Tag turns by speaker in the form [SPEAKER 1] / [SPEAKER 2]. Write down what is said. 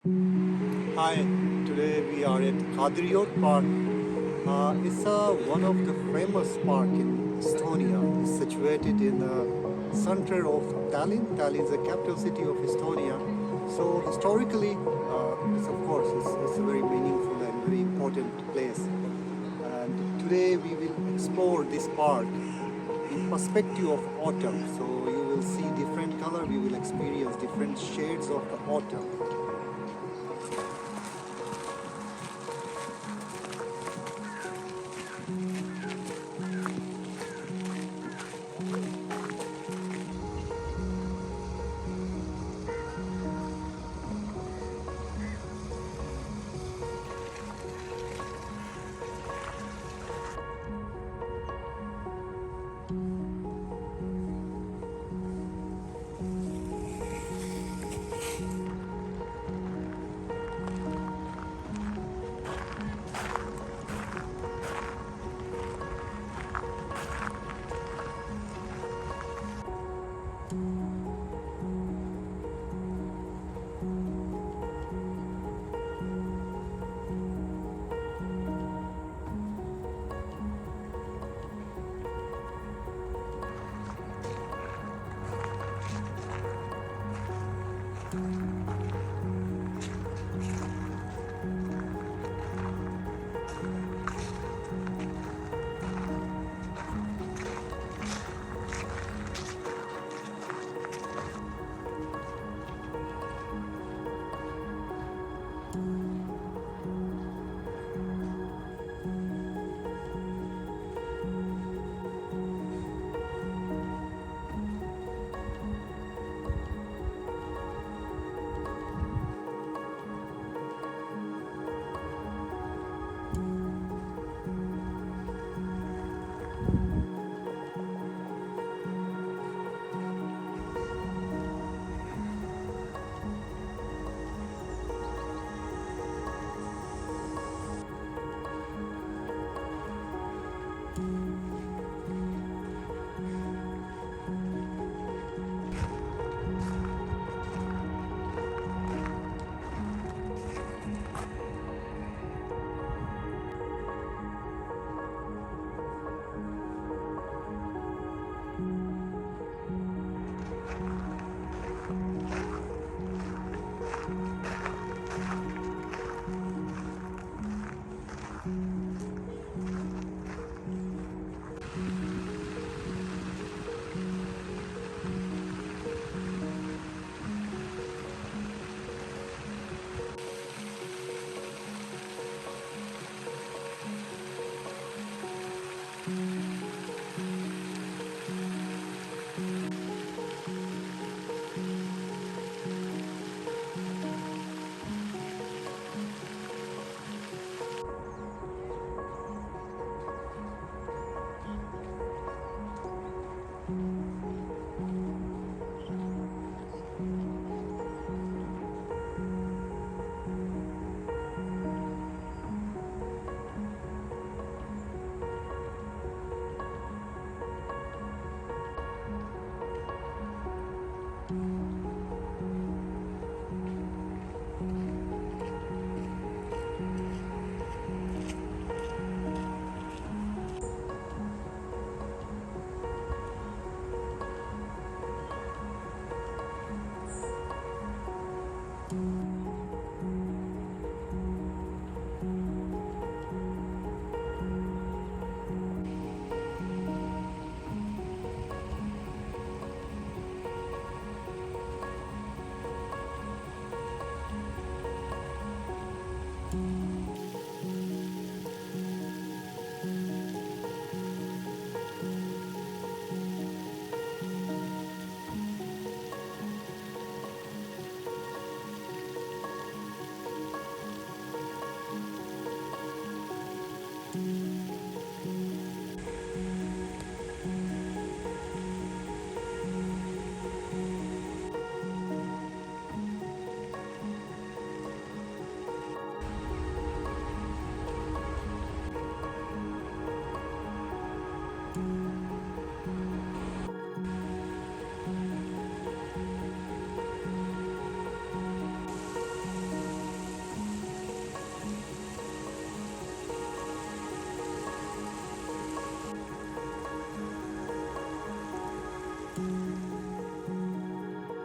[SPEAKER 1] Hi, today we are at Kadriot Park. It's one of the famous park in Estonia. It's situated in the center of Tallinn. Tallinn is the capital city of Estonia. So historically, it's a very meaningful and very important place. And today we will explore this park in perspective of autumn. So you will see different color. We will experience different shades of the autumn.